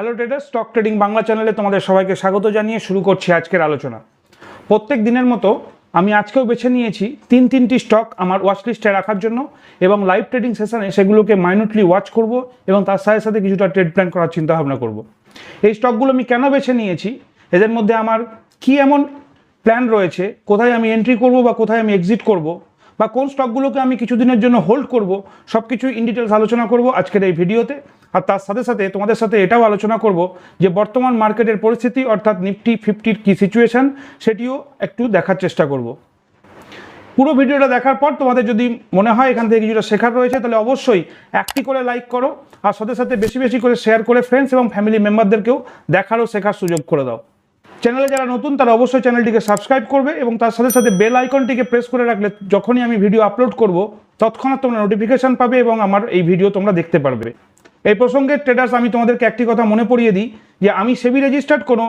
Hello trader, stock trading Bangla চ্যানেলে তোমাদের সবাইকে স্বাগত জানিয়ে শুরু করছি আজকের আলোচনা। প্রত্যেক দিনের মতো আমি আজকেও বেছে নিয়েছি তিনটি স্টক আমার ওয়াচ লিস্টে রাখার জন্য এবং লাইভ ট্রেডিং সেশনে সেগুলোকে মাইনুটলি ওয়াচ করব এবং তার সাথে সাথে কিছুটা ট্রেড প্ল্যান করার চিন্তা ভাবনা করব। এই স্টকগুলো আমি কেন বেছে নিয়েছি, এদের মধ্যে আমার কি এমন প্ল্যান রয়েছে, কোথায় আমি এন্ট্রি করব বা কোথায় আমি এক্সিট করব, বা কোন স্টকগুলোকে আমি কিছুদিনের জন্য হোল্ড করব, সব কিছু ইন ডিটেলস আলোচনা করব আজকের এই ভিডিওতে। আর তার সাথে সাথে তোমাদের সাথে এটাও আলোচনা করব যে বর্তমান মার্কেটের পরিস্থিতি অর্থাৎ নিফটি 50-র কী সিচুয়েশান সেটিও একটু দেখার চেষ্টা করব। পুরো ভিডিওটা দেখার পর তোমাদের যদি মনে হয় এখান থেকে কিছুটা শেখার রয়েছে তাহলে অবশ্যই একটি করে লাইক করো, আর সাথে সাথে বেশি বেশি করে শেয়ার করে ফ্রেন্ডস এবং ফ্যামিলি মেম্বারদেরকেও দেখার ও শেখার সুযোগ করে দাও। চ্যানেলে যারা নতুন তারা অবশ্যই চ্যানেলটিকে সাবস্ক্রাইব করবে এবং তার সাথে সাথে বেল আইকনটিকে প্রেস করে রাখলে যখনই আমি ভিডিও আপলোড করব তৎক্ষণাৎ তোমরা নোটিফিকেশান পাবে এবং আমার এই ভিডিও তোমরা দেখতে পারবে। এই প্রসঙ্গে ট্রেডার্স, আমি তোমাদেরকে একটি কথা মনে পড়িয়ে দিই যে আমি সেবি রেজিস্টার্ড কোনো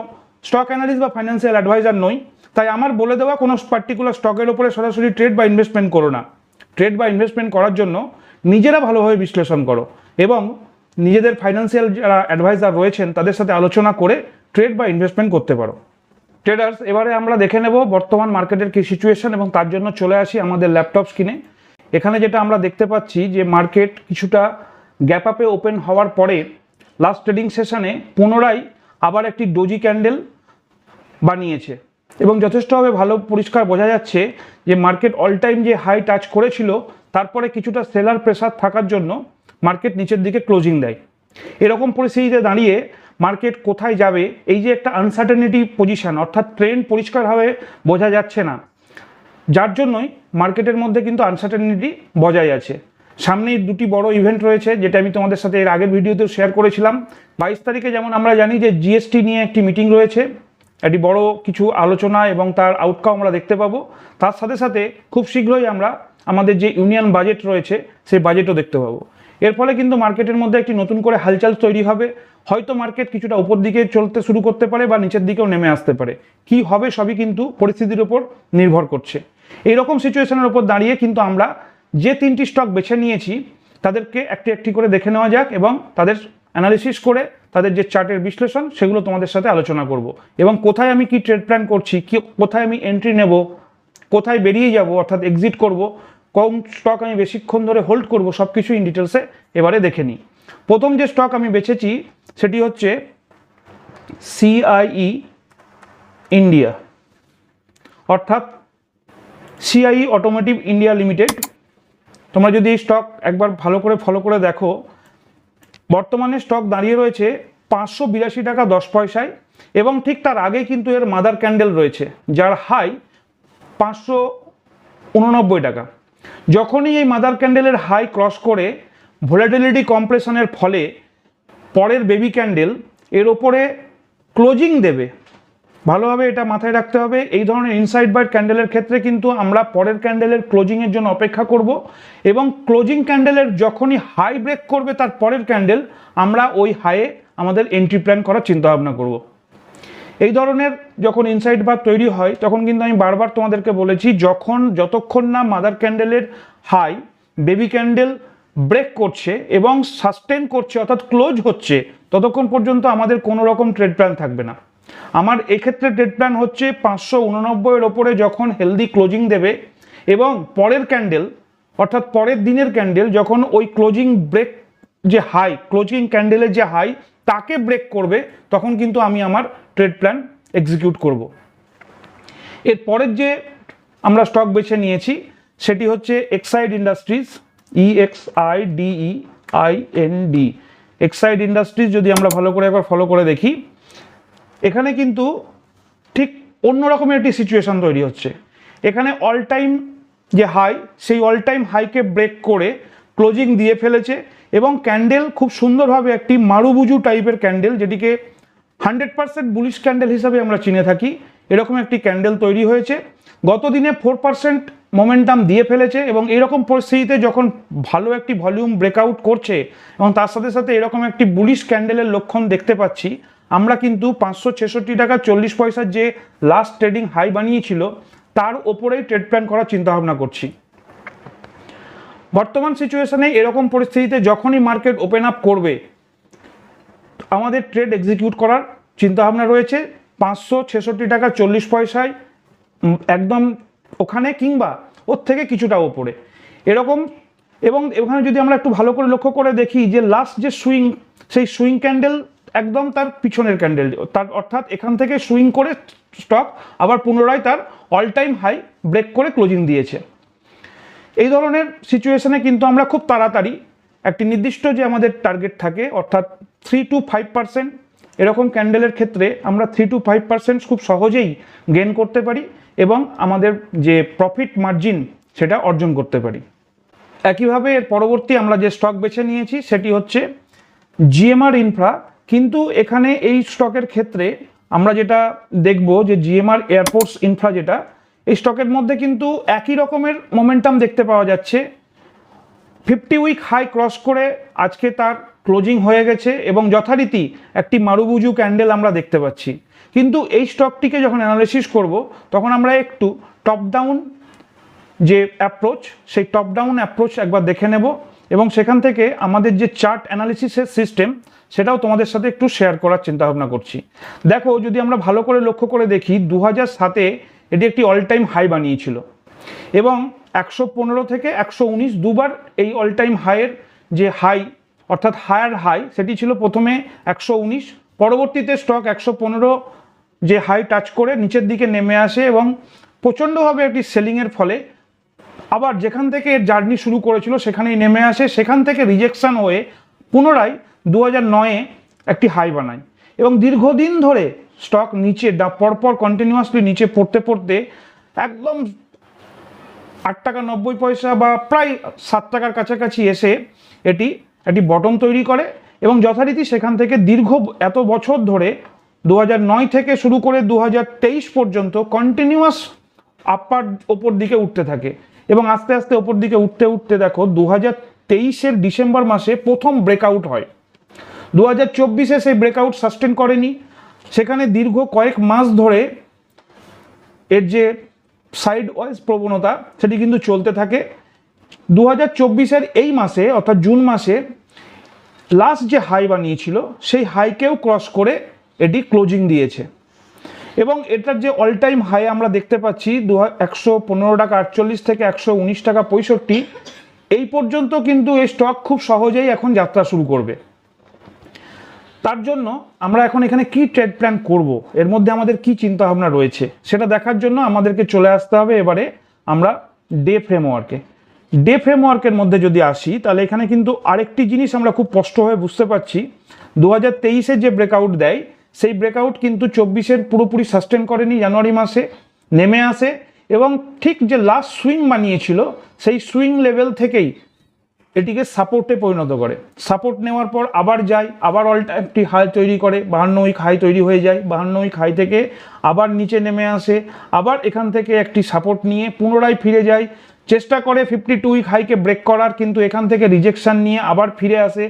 স্টক অ্যানালিস্ট বা ফাইন্যান্সিয়াল অ্যাডভাইজার নই, তাই আমার বলে দেওয়া কোনো পার্টিকুলার স্টকের ওপরে সরাসরি ট্রেড বা ইনভেস্টমেন্ট করো না। ট্রেড বা ইনভেস্টমেন্ট করার জন্য নিজেরা ভালোভাবে বিশ্লেষণ করো এবং নিজেদের ফাইন্যান্সিয়াল যারা অ্যাডভাইজার রয়েছেন তাদের সাথে আলোচনা করে ট্রেড বা ইনভেস্টমেন্ট করতে পারো। ট্রেডার্স, এবারে আমরা দেখে নেব বর্তমান মার্কেটের কী সিচুয়েশন এবং তার জন্য চলে আসি আমাদের ল্যাপটপ স্ক্রিনে। এখানে যেটা আমরা দেখতে পাচ্ছি যে মার্কেট কিছুটা গ্যাপ আপে ওপেন হওয়ার পরে লাস্ট ট্রেডিং সেশনে পুনরায় আবার একটি ডোজি ক্যান্ডেল বানিয়েছে এবং যথেষ্টভাবে ভালো পরিষ্কার বোঝা যাচ্ছে যে মার্কেট অল টাইম যে হাই টাচ করেছিল তারপরে কিছুটা সেলার প্রেসার থাকার জন্য মার্কেট নিচের দিকে ক্লোজিং দেয়। এরকম পরিস্থিতিতে দাঁড়িয়ে মার্কেট কোথায় যাবে, এই যে একটা আনসার্টেনিটি পজিশন অর্থাৎ ট্রেন্ড পরিষ্কারভাবে বোঝা যাচ্ছে না, যার জন্যই মার্কেটের মধ্যে কিন্তু আনসার্টেনিটি বজায় আছে। সামনেই দুটি বড় ইভেন্ট রয়েছে যেটা আমি তোমাদের সাথে এর আগের ভিডিওতেও শেয়ার করেছিলাম। 22 তারিখে যেমন আমরা জানি যে জিএসটি নিয়ে একটি মিটিং রয়েছে, একটি বড় কিছু আলোচনা এবং তার আউটকাম আমরা দেখতে পাবো। তার সাথে সাথে খুব শীঘ্রই আমরা আমাদের যে ইউনিয়ন বাজেট রয়েছে সেই বাজেটও দেখতে পাবো। এর ফলে কিন্তু মার্কেটের মধ্যে একটি নতুন করে হালচাল তৈরি হবে। হয়তো মার্কেট কিছুটা উপর দিকে চলতে শুরু করতে পারে বা নিচের দিকেও নেমে আসতে পারে, কি হবে সবই কিন্তু পরিস্থিতির ওপর নির্ভর করছে। এইরকম সিচুয়েশনের ওপর দাঁড়িয়ে কিন্তু আমরা যে তিনটি স্টক বেছে নিয়েছি তাদেরকে একটি একটি করে দেখে নেওয়া যাক এবং তাদের অ্যানালিসিস করে তাদের যে চার্টের বিশ্লেষণ সেগুলো তোমাদের সাথে আলোচনা করব এবং কোথায় আমি কি ট্রেড প্ল্যান করছি, কি কোথায় আমি এন্ট্রি নেব, কোথায় বেরিয়ে যাব অর্থাৎ এক্সিট করব, কোন স্টক আমি বেশিক্ষণ ধরে হোল্ড করব, সব কিছু ইন ডিটেলসে এবারে দেখে নিই। প্রথম যে স্টক আমি বেছেছি সেটি হচ্ছে সিআইই ইন্ডিয়া অর্থাৎ সিআইই অটোমোটিভ ইন্ডিয়া লিমিটেড। তোমরা যদি এই স্টক একবার ভালো করে ফলো করে দেখো, বর্তমানে স্টক দাঁড়িয়ে রয়েছে 582 টাকা 10 পয়সায় এবং ঠিক তার আগে কিন্তু এর মাদার ক্যান্ডেল রয়েছে যার হাই 589 টাকা। যখনই এই মাদার ক্যান্ডেলের হাই ক্রস করে ভোলাটিলিটি কম্প্রেশনের ফলে পরের বেবি ক্যান্ডেল এর ওপরে ক্লোজিং দেবে, ভালোভাবে এটা মাথায় রাখতে হবে। এই ধরনের ইনসাইড বাইট ক্যান্ডেলের ক্ষেত্রে কিন্তু আমরা পরের ক্যান্ডেলের ক্লোজিংয়ের জন্য অপেক্ষা করব এবং ক্লোজিং ক্যান্ডেলের যখনই হাই ব্রেক করবে তার পরের ক্যান্ডেল আমরা ওই হাইয়ে আমাদের এন্ট্রি প্ল্যান করার চিন্তাভাবনা করব। এই ধরনের যখন ইনসাইড বার তৈরি হয় তখন কিন্তু আমি বারবার তোমাদেরকে বলেছি যতক্ষণ না মাদার ক্যান্ডেলের হাই বেবি ক্যান্ডেল ব্রেক করছে এবং সাস্টেন করছে অর্থাৎ ক্লোজ হচ্ছে ততক্ষণ পর্যন্ত আমাদের কোনো রকম ট্রেড প্ল্যান থাকবে না। আমার এক্ষেত্রে ট্রেড প্ল্যান হচ্ছে 589 ওপরে যখন হেলদি ক্লোজিং দেবে এবং পরের ক্যান্ডেল অর্থাৎ পরের দিনের ক্যান্ডেল যখন ওই ক্লোজিং ব্রেক যে হাই ক্লোজিং ক্যান্ডেলের যে হাই তাকে ব্রেক করবে তখন কিন্তু আমি আমার ট্রেড প্ল্যান এক্সিকিউট করব। এর পরের যে আমরা স্টক বেছে নিয়েছি সেটি হচ্ছে Exide industries, EXIDEIND। Exide industries যদি আমরা ভালো করে একবার ফলো করে দেখি, এখানে কিন্তু ঠিক অন্য রকমের একটি সিচুয়েশন তৈরি হচ্ছে। এখানে অল টাইম যে হাই সেই অল টাইম হাইকে ব্রেক করে ক্লোজিং দিয়ে ফেলেছে এবং ক্যান্ডেল খুব সুন্দরভাবে একটি মারুবুজু টাইপের ক্যান্ডেল, যেটিকে 100% বুলিশ ক্যান্ডেল হিসাবে আমরা চিনে থাকি, এরকম একটি ক্যান্ডেল তৈরি হয়েছে। গত দিনে 4% মোমেন্টাম দিয়ে ফেলেছে এবং এরকম পরিস্থিতিতে যখন ভালো একটি ভলিউম ব্রেকআউট করছে এবং তার সাথে সাথে এরকম একটি বুলিশ ক্যান্ডেলের লক্ষণ দেখতে পাচ্ছি, আমরা কিন্তু 566 টাকা 40 পয়সার যে লাস্ট ট্রেডিং হাই বানিয়েছিল তার ওপরেই ট্রেড প্ল্যান করার চিন্তাভাবনা করছি। বর্তমান সিচুয়েশনে এরকম পরিস্থিতিতে যখনই মার্কেট ওপেন আপ করবে আমাদের ট্রেড এক্সিকিউট করার চিন্তাভাবনা রয়েছে 566 টাকা 40 পয়সায় একদম ওখানে, কিংবা ওর থেকে কিছুটা ওপরে এরকম। এবং এখানে যদি আমরা একটু ভালো করে লক্ষ্য করে দেখি যে লাস্ট যে সুইং, সেই সুইং ক্যান্ডেল একদম তার পিছনের ক্যান্ডেল, তার অর্থাৎ এখান থেকে সুইং করে স্টক আবার পুনরায় তার অল টাইম হাই ব্রেক করে ক্লোজিং দিয়েছে। এই ধরনের সিচুয়েশনে কিন্তু আমরা খুব তাড়াতাড়ি একটি নির্দিষ্ট যে আমাদের টার্গেট থাকে, অর্থাৎ 3 to 5% এরকম ক্যান্ডেলের ক্ষেত্রে আমরা 3 to 5% খুব সহজেই গেইন করতে পারি এবং আমাদের যে প্রফিট মার্জিন সেটা অর্জন করতে পারি। একইভাবে এর পরবর্তী আমরা যে স্টক বেছে নিয়েছি সেটি হচ্ছে জিএমআর ইনফ্রা। কিন্তু এখানে এই স্টকের ক্ষেত্রে আমরা যেটা দেখব যে জিএমআর এয়ারপোর্টস ইনফ্রা, যেটা এই স্টকের মধ্যে কিন্তু একই রকমের মোমেন্টাম দেখতে পাওয়া যাচ্ছে। 50 উইক হাই ক্রস করে আজকে তার ক্লোজিং হয়ে গেছে এবং যথারীতি একটি মারুবুজু ক্যান্ডেল আমরা দেখতে পাচ্ছি। কিন্তু এই স্টকটিকে যখন অ্যানালাইসিস করব তখন আমরা একটু টপ ডাউন যে অ্যাপ্রোচ, সেই টপ ডাউন অ্যাপ্রোচ একবার দেখে নেব এবং সেখান থেকে আমাদের যে চার্ট অ্যানালিসিসের সিস্টেম সেটাও তোমাদের সাথে একটু শেয়ার করার চিন্তাভাবনা করছি। দেখো, যদি আমরা ভালো করে লক্ষ্য করে দেখি 2007-এ এটি একটি অল টাইম হাই বানিয়েছিল এবং 115 থেকে 119 দুবার এই অল টাইম হাইয়ের যে হাই, অর্থাৎ হায়ার হাই, সেটি ছিল প্রথমে 119, পরবর্তীতে স্টক 115 যে হাই টাচ করে নিচের দিকে নেমে আসে এবং প্রচণ্ডভাবে একটি সেলিংয়ের ফলে আবার যেখান থেকে এর জার্নি শুরু করেছিল সেখানেই নেমে আসে। সেখান থেকে রিজেকশন হয়ে পুনরায় 2009-এ একটি হাই বানায় এবং দীর্ঘদিন ধরে স্টক নিচে পরপর কন্টিনিউয়াসলি নিচে পড়তে পড়তে একদম 8 টাকা 90 পয়সা বা প্রায় 7 টাকার কাছাকাছি এসে এটি একটি বটম তৈরি করে এবং যথারীতি সেখান থেকে দীর্ঘ এত বছর ধরে 2009 থেকে শুরু করে 2023 পর্যন্ত কন্টিনিউয়াস আপার ওপর দিকে উঠতে থাকে এবং আস্তে আস্তে ওপর দিকে উঠতে উঠতে দেখো 2023-এর ডিসেম্বর মাসে প্রথম ব্রেকআউট হয়। 2024-এ সেই ব্রেকআউট সাস্টেন করেনি, সেখানে দীর্ঘ কয়েক মাস ধরে এর যে সাইড ওয়াইজ প্রবণতা সেটি কিন্তু চলতে থাকে। 2024-এর এই মাসে অর্থাৎ জুন মাসে লাস্ট যে হাই বানিয়েছিল সেই হাইকেও ক্রস করে এটি ক্লোজিং দিয়েছে এবং এটার যে অল টাইম হাই আমরা দেখতে পাচ্ছি 115 টাকা 48 থেকে 119 টাকা 65, এই পর্যন্ত কিন্তু এই স্টক খুব সহজেই এখন যাত্রা শুরু করবে। তার জন্য আমরা এখন এখানে কি ট্রেড প্ল্যান করব, এর মধ্যে আমাদের কি চিন্তা ভাবনা রয়েছে সেটা দেখার জন্য আমাদেরকে চলে আসতে হবে এবারে আমরা ডে ফ্রেমওয়ার্কে। ডে ফ্রেমওয়ার্কের মধ্যে যদি আসি তাহলে এখানে কিন্তু আরেকটি জিনিস আমরা খুব স্পষ্টভাবে বুঝতে পারছি। 2023-এর যে ব্রেকআউট দেয় সেই ব্রেকআউট কিন্তু 24-এর পুরোপুরি সাস্টেন করেনি, জানুয়ারি মাসে নেমে আসে এবং ঠিক যে লাস্ট সুইং বানিয়েছিল সেই সুইং লেভেল থেকেই এটিকে সাপোর্টে পরিণত করে। সাপোর্ট নেওয়ার পর আবার যায়, আবার অল টাইম একটি হাই তৈরি করে, 52 উইক হাই তৈরি হয়ে যায়, 52 উইক হাই থেকে আবার নিচে নেমে আসে, আবার এখান থেকে একটি সাপোর্ট নিয়ে পুনরায় ফিরে যায়, চেষ্টা করে 52 উইক হাইকে ব্রেক করার, কিন্তু এখান থেকে রিজেকশন নিয়ে আবার ফিরে আসে,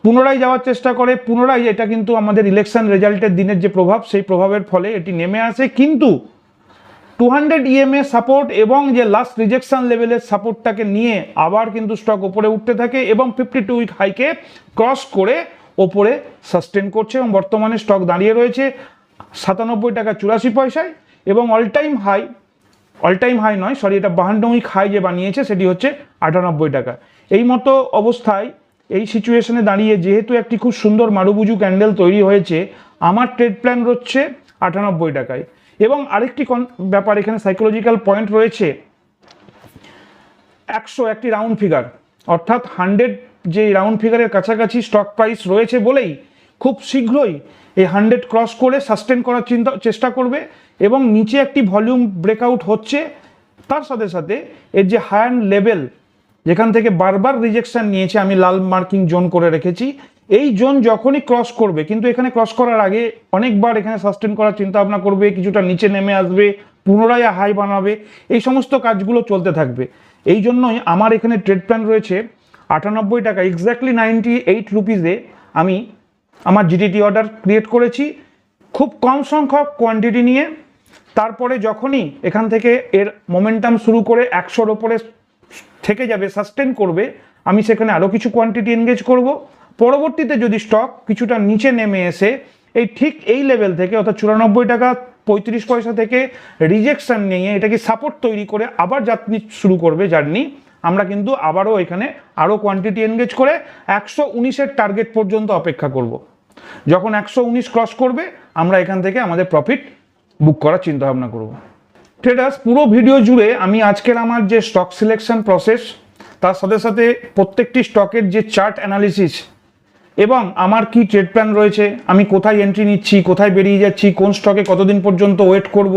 পুনরায় যাওয়ার চেষ্টা করে, পুনরায় এটা কিন্তু আমাদের ইলেকশন রেজাল্টের দিনের যে প্রভাব সেই প্রভাবের ফলে এটি নেমে আসে। কিন্তু 200 EMA সাপোর্ট এবং যে লাস্ট রিজেকশন লেভেলের সাপোর্টটাকে নিয়ে আবার কিন্তু স্টক ওপরে উঠতে থাকে এবং 52 উইক হাইকে ক্রস করে ওপরে সাস্টেন করছে এবং বর্তমানে স্টক দাঁড়িয়ে রয়েছে 97 টাকা 84 পয়সায় এবং অল টাইম হাই নয়, সরি, এটা 52 উইক হাই যে বানিয়েছে সেটি হচ্ছে 98 টাকা। এই মতো অবস্থায় এই সিচুয়েশনে দাঁড়িয়ে যেহেতু একটি খুব সুন্দর মারুবুজু ক্যান্ডেল তৈরি হয়েছে, আমার ট্রেড প্ল্যান হচ্ছে 98 টাকায়। এবং আরেকটি ব্যাপার এখানে সাইকোলজিক্যাল পয়েন্ট রয়েছে, 100 একটি রাউন্ড ফিগার, অর্থাৎ 100 যে রাউন্ড ফিগারের কাছাকাছি স্টক প্রাইস রয়েছে বলেই খুব শীঘ্রই এই 100 ক্রস করে সাস্টেন করার চেষ্টা করবে এবং নিচে একটি ভলিউম ব্রেকআউট হচ্ছে, তার সাথে সাথে এর যে হায়ার লেভেল যেখান থেকে বারবার রিজেকশন নিয়েছে, আমি লাল মার্কিং জোন করে রেখেছি, এই জোন যখনই ক্রস করবে, কিন্তু এখানে ক্রস করার আগে অনেকবার এখানে সাস্টেন করার চিন্তা ভাবনা করবে, কিছুটা নিচে নেমে আসবে, পুনরায় হাই বানাবে, এই সমস্ত কাজগুলো চলতে থাকবে। এই জন্যই আমার এখানে ট্রেড প্ল্যান রয়েছে 98 টাকা, এক্স্যাক্টলি 98 রুপিসে আমি আমার জিটিটি অর্ডার ক্রিয়েট করেছি খুব কম সংখ্যক কোয়ান্টিটি নিয়ে। তারপরে যখনই এখান থেকে এর মোমেন্টাম শুরু করে 100-র ওপরে থেকে যাবে, সাস্টেন করবে, আমি সেখানে আরও কিছু কোয়ান্টিটি এনগেজ করব পরবর্তীতে যদি স্টক কিছুটা নিচে নেমে এসে ঠিক এই লেভেল থেকে অর্থাৎ 94 টাকা 35 পয়সা থেকে রিজেকশন নিয়ে এটাকে সাপোর্ট তৈরি করে আবার যাত্রী শুরু করবে জার্নি, আমরা কিন্তু আবারও এখানে আরও কোয়ান্টিটি এনগেজ করে 119-এর টার্গেট পর্যন্ত অপেক্ষা করব। যখন 119 ক্রস করবে আমরা এখান থেকে আমাদের প্রফিট বুক করার চিন্তা ভাবনা করব। ট্রেডার্স, পুরো ভিডিও জুড়ে আমি আজকের আমার যে স্টক সিলেকশন প্রসেস, তার সাথে সাথে প্রত্যেকটি স্টকের যে চার্ট অ্যানালিসিস এবং আমার কি ট্রেড প্ল্যান রয়েছে, আমি কোথায় এন্ট্রি নিচ্ছি, কোথায় বেরিয়ে যাচ্ছি, কোন স্টকে কতদিন পর্যন্ত ওয়েট করব,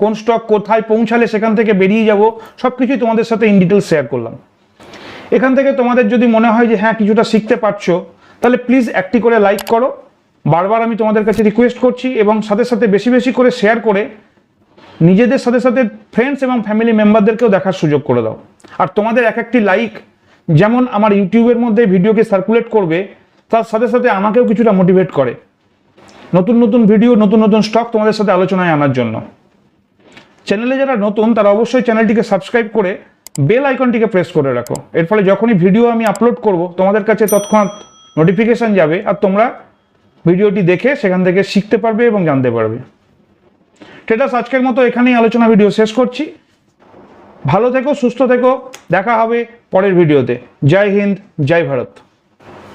কোন স্টক কোথায় পৌঁছালে সেখান থেকে বেরিয়ে যাব, সব কিছুই তোমাদের সাথে ইন ডিটেলস শেয়ার করলাম। এখান থেকে তোমাদের যদি মনে হয় যে হ্যাঁ কিছুটা শিখতে পারছো, তাহলে প্লিজ একটি করে লাইক করো। বারবার আমি তোমাদের কাছে রিকোয়েস্ট করছি, এবং সাথে সাথে বেশি বেশি করে শেয়ার করে নিজেদের সাথে সাথে ফ্রেন্ডস এবং ফ্যামিলি মেম্বারদেরকেও দেখার সুযোগ করে দাও। আর তোমাদের এক একটি লাইক যেমন আমার ইউটিউবের মধ্যে ভিডিওকে সার্কুলেট করবে, তার সাথে সাথে আমাকেও কিছুটা মোটিভেট করে নতুন নতুন ভিডিও, নতুন নতুন স্টক তোমাদের সাথে আলোচনায় আনার জন্য। চ্যানেলে যারা নতুন তারা অবশ্যই চ্যানেলটিকে সাবস্ক্রাইব করে বেল আইকনটিকে প্রেস করে রাখো। এর ফলে যখনই ভিডিও আমি আপলোড করব তোমাদের কাছে তৎক্ষণাৎ নোটিফিকেশন যাবে, আর তোমরা ভিডিওটি দেখে সেখান থেকে শিখতে পারবে এবং জানতে পারবে। ট্রেডার্স, আজকের মতো এখানেই আলোচনা ভিডিও শেষ করছি। ভালো থেকো, সুস্থ থেকো, দেখা হবে পরের ভিডিওতে। জয় হিন্দ, জয় ভারত।